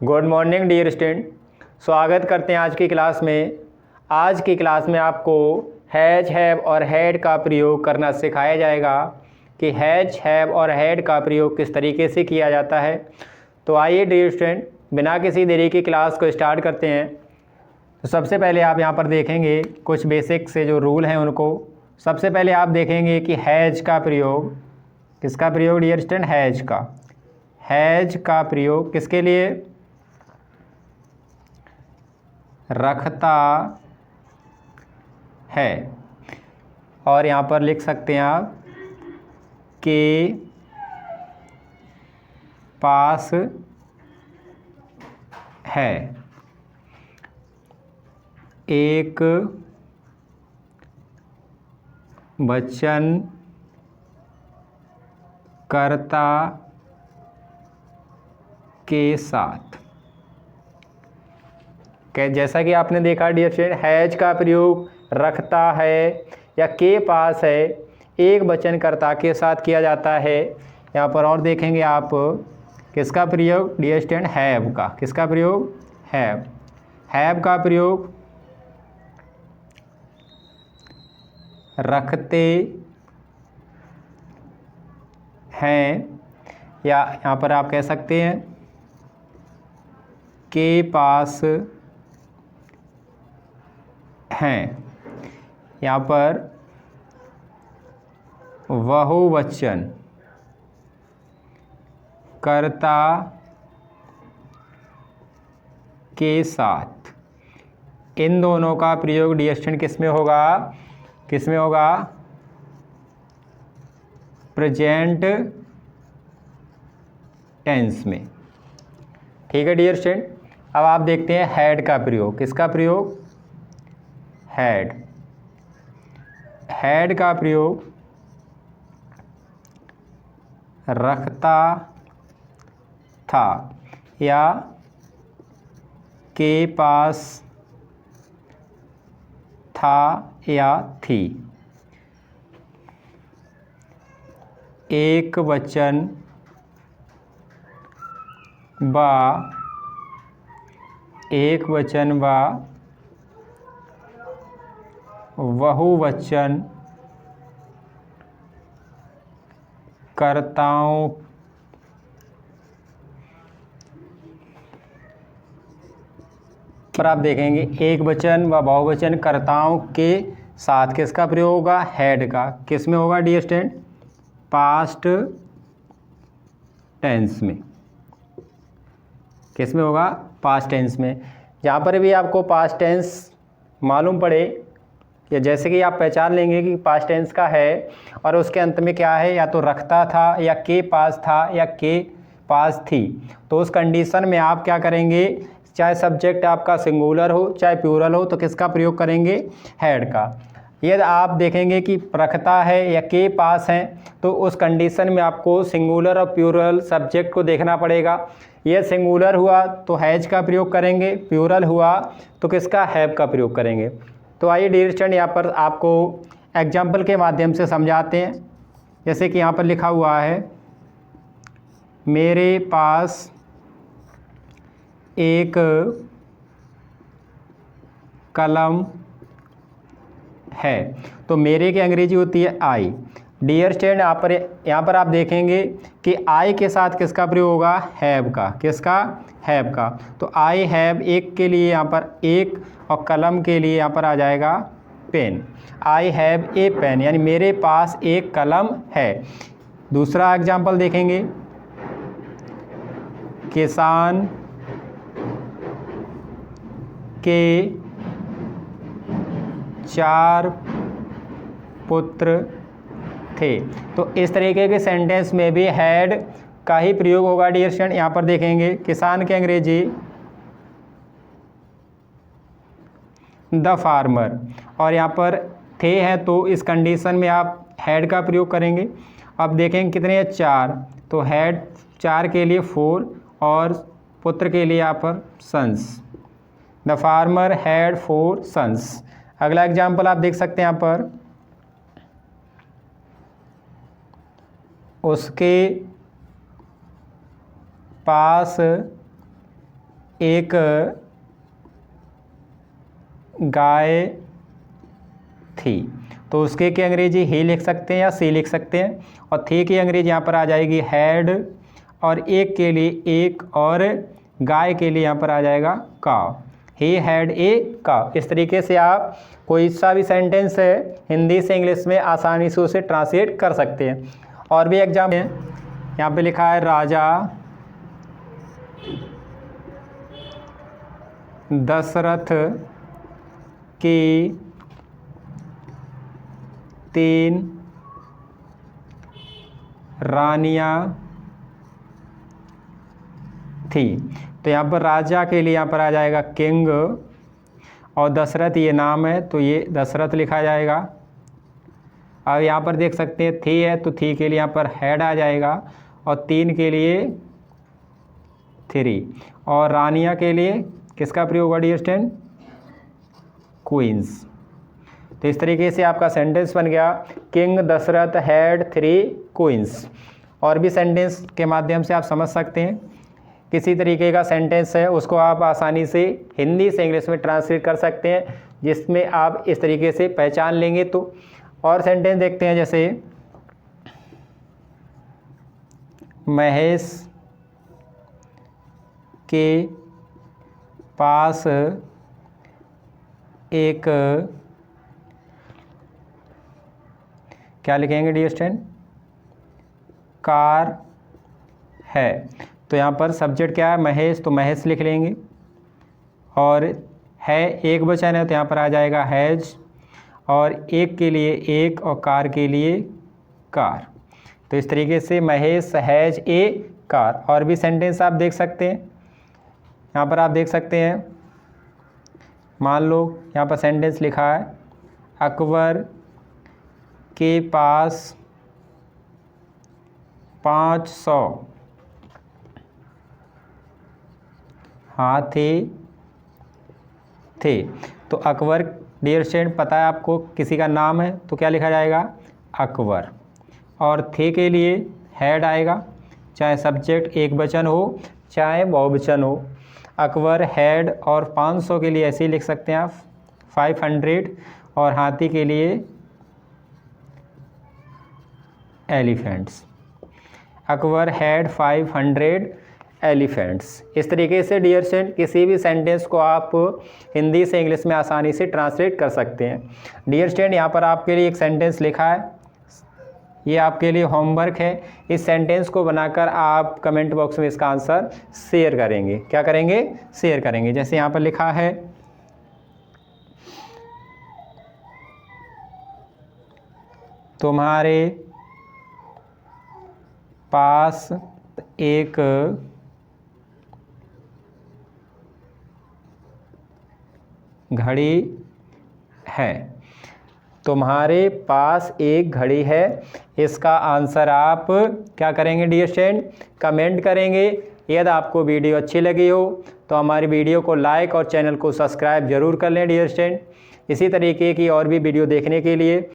Good morning dear student. स्वागत करते हैं आज की क्लास में। आज की क्लास में आपको हैज, हैव और हैड का प्रयोग करना सिखाया जाएगा कि हैज, हैव और हैड का प्रयोग किस तरीके से किया जाता है। तो आइए डियर स्टूडेंट, बिना किसी देरी की क्लास को स्टार्ट करते हैं। तो सबसे पहले आप यहाँ पर देखेंगे कुछ बेसिक से जो रूल हैं उनको। सबसे पहले आप देखेंगे कि हैज का प्रयोग, किसका प्रयोग डियर स्टूडेंट? हैज का। हैज का प्रयोग किसके लिए? रखता है। और यहाँ पर लिख सकते हैं आप के पास है। एक वचन कर्ता के साथ। जैसा कि आपने देखा डियर स्टूडेंट, हैज का प्रयोग रखता है या के पास है, एक वचनकर्ता के साथ किया जाता है। यहाँ पर और देखेंगे आप किसका प्रयोग डियर स्टूडेंट? हैव का। किसका प्रयोग? हैव। हैव का प्रयोग रखते हैं, या यहाँ पर आप कह सकते हैं के पास हैं। यहाँ पर बहुवचन कर्ता के साथ। इन दोनों का प्रयोग डियर स्टूडेंट किस में होगा? किस में होगा? प्रेजेंट टेंस में। ठीक है डियर स्टूडेंट। अब आप देखते हैं हैड का प्रयोग। किसका प्रयोग? हैड। हैड का प्रयोग रखता था या के पास था या थी। एक वचन व बहुवचन कर्ताओं पर आप देखेंगे एक वचन व बहुवचन कर्ताओं के साथ किसका प्रयोग होगा? हैड का। किस में होगा डियर स्टूडेंट? पास्ट टेंस में। किस में होगा? पास्ट टेंस में। जहाँ पर भी आपको पास्ट टेंस मालूम पड़े, या जैसे कि आप पहचान लेंगे कि पास्ट टेंस का है और उसके अंत में क्या है, या तो रखता था या के पास था या के पास थी, तो उस कंडीशन में आप क्या करेंगे? चाहे सब्जेक्ट आपका सिंगुलर हो चाहे प्लूरल हो, तो किसका प्रयोग करेंगे? हैड का। यदि आप देखेंगे कि रखता है या के पास हैं, तो उस कंडीशन में आपको सिंगुलर और प्लूरल सब्जेक्ट को देखना पड़ेगा। यह सिंगुलर हुआ तो हैज का प्रयोग करेंगे, प्लूरल हुआ तो किसका? हैव का प्रयोग करेंगे। तो आइए डियर स्टूडेंट, यहाँ पर आपको एग्जाम्पल के माध्यम से समझाते हैं। जैसे कि यहाँ पर लिखा हुआ है, मेरे पास एक कलम है। तो मेरे की अंग्रेजी होती है आई। डियर स्टूडेंट, यहाँ पर आप देखेंगे कि आई के साथ किसका प्रयोग होगा? हैव का। किसका? हैव का। तो आई हैव एक के लिए यहाँ पर एक, और कलम के लिए यहाँ पर आ जाएगा pen. I have a pen, यानी मेरे पास एक कलम है। दूसरा एग्जाम्पल देखेंगे, किसान के 4 पुत्र थे। तो इस तरीके के सेंटेंस में भी हैड का ही प्रयोग होगा डियर स्टूडेंट। यहाँ पर देखेंगे किसान के अंग्रेजी द फार्मर, और यहाँ पर थे हैं, तो इस कंडीशन में आप हैड का प्रयोग करेंगे। अब देखेंगे कितने हैं? 4, तो हैड 4 के लिए 4 और पुत्र के लिए यहाँ पर sons. The farmer had 4 sons. अगला एग्जाम्पल आप देख सकते हैं यहाँ पर, उसके पास एक गाय थी। तो उसके की अंग्रेजी ही लिख सकते हैं या सी लिख सकते हैं, और थी की अंग्रेजी यहाँ पर आ जाएगी हैड, और एक के लिए एक, और गाय के लिए यहाँ पर आ जाएगा काव। ही हैड ए काव। इस तरीके से आप कोई सा भी सेंटेंस है हिंदी से इंग्लिश में आसानी से उसे ट्रांसलेट कर सकते हैं। और भी एग्जाम है, यहाँ पे लिखा है राजा दशरथ की 3 रानियां थी। तो यहाँ पर राजा के लिए यहाँ पर आ जाएगा किंग, और दशरथ ये नाम है तो ये दशरथ लिखा जाएगा। अब यहाँ पर देख सकते हैं थी है तो थी के लिए यहाँ पर हेड आ जाएगा, और 3 के लिए 3, और रानिया के लिए किसका प्रयोग होगा डियर स्टूडेंट? क्वींस। तो इस तरीके से आपका सेंटेंस बन गया किंग दशरथ हैड 3 क्वींस। और भी सेंटेंस के माध्यम से आप समझ सकते हैं। किसी तरीके का सेंटेंस है उसको आप आसानी से हिंदी से इंग्लिश में ट्रांसलेट कर सकते हैं, जिसमें आप इस तरीके से पहचान लेंगे। तो और सेंटेंस देखते हैं, जैसे महेश के पास एक, क्या लिखेंगे डियर स्टूडेंट? कार है। तो यहाँ पर सब्जेक्ट क्या है? महेश, तो महेश लिख लेंगे, और है एक वचन है तो यहाँ पर आ जाएगा हैज, और एक के लिए एक और कार के लिए कार। तो इस तरीके से महेश हैज ए कार। और भी सेंटेंस आप देख सकते हैं, यहाँ पर आप देख सकते हैं, मान लो यहाँ पर सेंटेंस लिखा है अकबर के पास 500 हाथी थे। तो अकबर डियर स्टूडेंट पता है आपको किसी का नाम है तो क्या लिखा जाएगा? अकबर। और थे के लिए हैड आएगा, चाहे सब्जेक्ट एक वचन हो चाहे बहुवचन हो। अकबर हैड, और 500 के लिए ऐसे ही लिख सकते हैं आप 500, और हाथी के लिए एलिफेंट्स। Akbar had 500 elephants. इस तरीके से डियर स्टूडेंट किसी भी सेंटेंस को आप हिंदी से इंग्लिश में आसानी से ट्रांसलेट कर सकते हैं। डियर स्टूडेंट यहाँ पर आपके लिए एक सेंटेंस लिखा है, ये आपके लिए होमवर्क है। इस सेंटेंस को बनाकर आप कमेंट बॉक्स में इसका आंसर शेयर करेंगे। क्या करेंगे? शेयर करेंगे। जैसे यहाँ पर लिखा है तुम्हारे पास एक घड़ी है। तुम्हारे पास एक घड़ी है, इसका आंसर आप क्या करेंगे डियर स्टूडेंट? कमेंट करेंगे। यदि आपको वीडियो अच्छी लगी हो तो हमारी वीडियो को लाइक और चैनल को सब्सक्राइब जरूर कर लें डियर स्टूडेंट। इसी तरीके की और भी वीडियो देखने के लिए